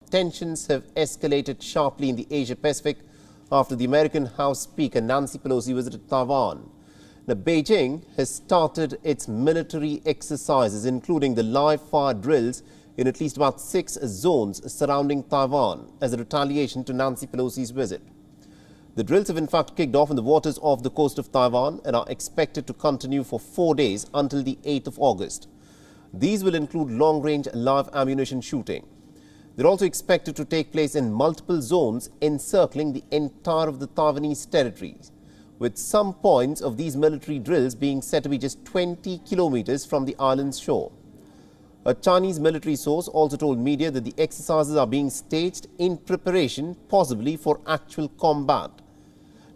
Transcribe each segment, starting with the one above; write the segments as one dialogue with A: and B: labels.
A: Tensions have escalated sharply in the Asia-Pacific after the American House Speaker Nancy Pelosi visited Taiwan. Now, Beijing has started its military exercises, including the live-fire drills in at least about 6 zones surrounding Taiwan as a retaliation to Nancy Pelosi's visit. The drills have in fact kicked off in the waters off the coast of Taiwan and are expected to continue for 4 days until the 8th of August. These will include long-range live ammunition shooting. They're also expected to take place in multiple zones encircling the entire of the Taiwanese territories, with some points of these military drills being said to be just 20 kilometers from the island's shore. A Chinese military source also told media that the exercises are being staged in preparation, possibly for actual combat.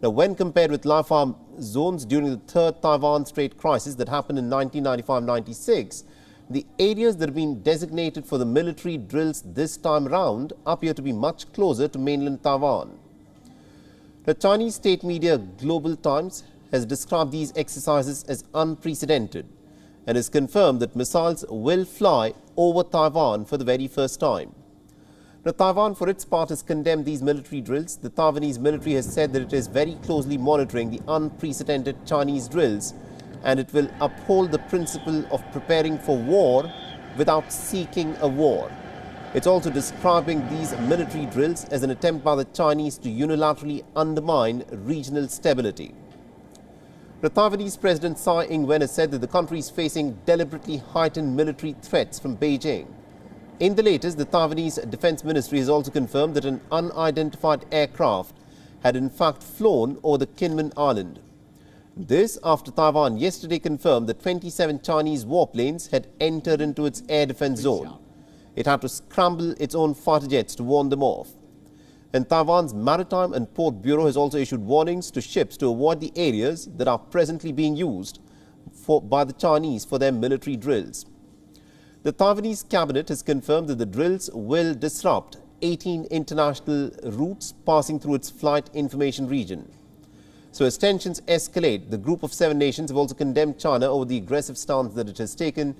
A: Now, when compared with live-fire zones during the Third Taiwan Strait crisis that happened in 1995-96, the areas that have been designated for the military drills this time round appear to be much closer to mainland Taiwan. The Chinese state media Global Times has described these exercises as unprecedented and has confirmed that missiles will fly over Taiwan for the very first time. Now, Taiwan, for its part, has condemned these military drills. The Taiwanese military has said that it is very closely monitoring the unprecedented Chinese drills, and it will uphold the principle of preparing for war without seeking a war. It's also describing these military drills as an attempt by the Chinese to unilaterally undermine regional stability. The Taiwanese President Tsai Ing-wen has said that the country is facing deliberately heightened military threats from Beijing. In the latest, the Taiwanese Defense Ministry has also confirmed that an unidentified aircraft had in fact flown over the Kinmen Island. This after Taiwan yesterday confirmed that 27 Chinese warplanes had entered into its air defense zone. It had to scramble its own fighter jets to warn them off. And Taiwan's Maritime and Port Bureau has also issued warnings to ships to avoid the areas that are presently being used by the Chinese for their military drills. The Taiwanese cabinet has confirmed that the drills will disrupt 18 international routes passing through its flight information region. So as tensions escalate, the group of 7 nations have also condemned China over the aggressive stance that it has taken.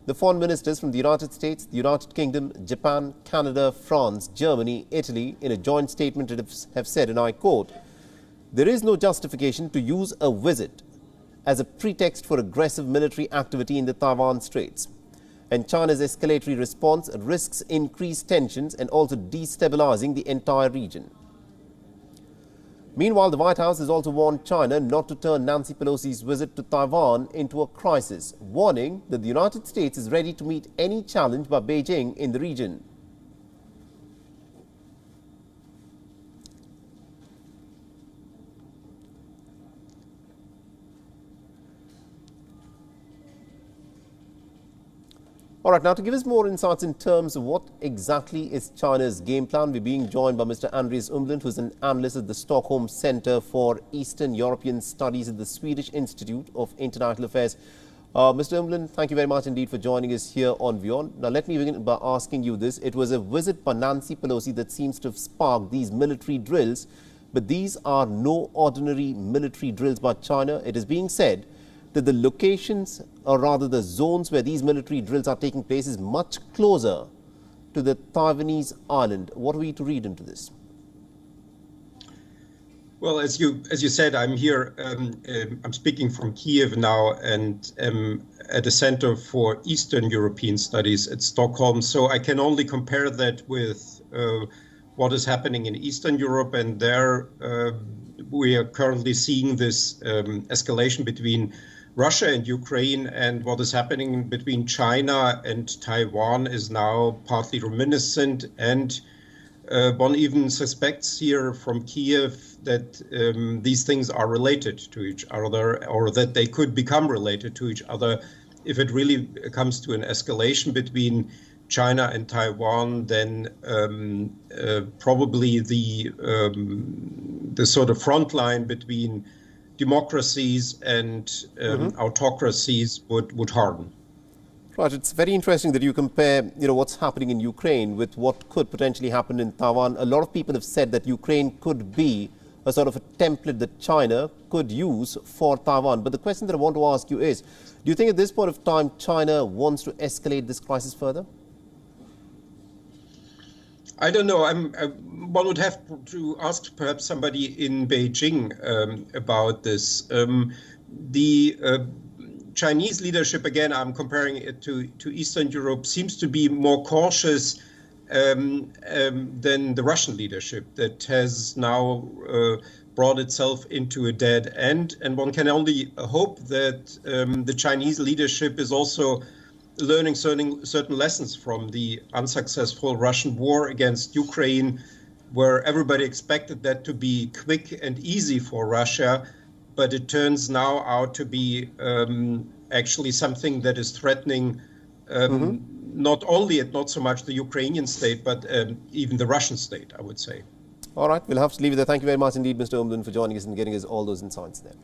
A: The foreign ministers from the United States, the United Kingdom, Japan, Canada, France, Germany, Italy, in a joint statement have said, and I quote, "There is no justification to use a visit as a pretext for aggressive military activity in the Taiwan Straits. And China's escalatory response risks increased tensions and also destabilizing the entire region." Meanwhile, the White House has also warned China not to turn Nancy Pelosi's visit to Taiwan into a crisis, warning that the United States is ready to meet any challenge by Beijing in the region. All right, now to give us more insights in terms of what exactly is China's game plan, we're being joined by Mr. Andreas Umblund, who's an analyst at the Stockholm Center for Eastern European Studies at the Swedish Institute of International Affairs. Mr. Umblund, thank you very much indeed for joining us here on WION. Now, let me begin by asking you this. It was a visit by Nancy Pelosi that seems to have sparked these military drills, but these are no ordinary military drills by China. It is being said that the locations, or rather the zones where these military drills are taking place, is much closer to the Taiwanese island. What are we to read into this?
B: Well, as you said, I'm here. I'm speaking from Kiev now, and at the Center for Eastern European Studies at Stockholm. So I can only compare that with what is happening in Eastern Europe, and there we are currently seeing this escalation between Russia and Ukraine, and what is happening between China and Taiwan is now partly reminiscent, and one even suspects here from Kiev that these things are related to each other, or that they could become related to each other. If it really comes to an escalation between China and Taiwan, then probably the sort of front line between democracies and autocracies would harden.
A: Right. It's very interesting that you compare, what's happening in Ukraine with what could potentially happen in Taiwan. A lot of people have said that Ukraine could be a sort of a template that China could use for Taiwan. But the question that I want to ask you is, do you think at this point of time China wants to escalate this crisis further?
B: I don't know. One would have to ask perhaps somebody in Beijing about this. The Chinese leadership, again, I'm comparing it to Eastern Europe, seems to be more cautious than the Russian leadership that has now brought itself into a dead end. And one can only hope that the Chinese leadership is also learning certain lessons from the unsuccessful Russian war against Ukraine, where everybody expected that to be quick and easy for Russia, but it turns now out to be actually something that is threatening not so much the Ukrainian state, but even the Russian state, I would say.
A: All right, we'll have to leave it there. Thank you very much indeed, Mr. Umdun, for joining us and getting us all those insights there.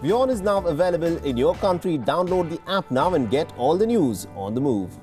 A: WION is now available in your country. Download the app now and get all the news on the move.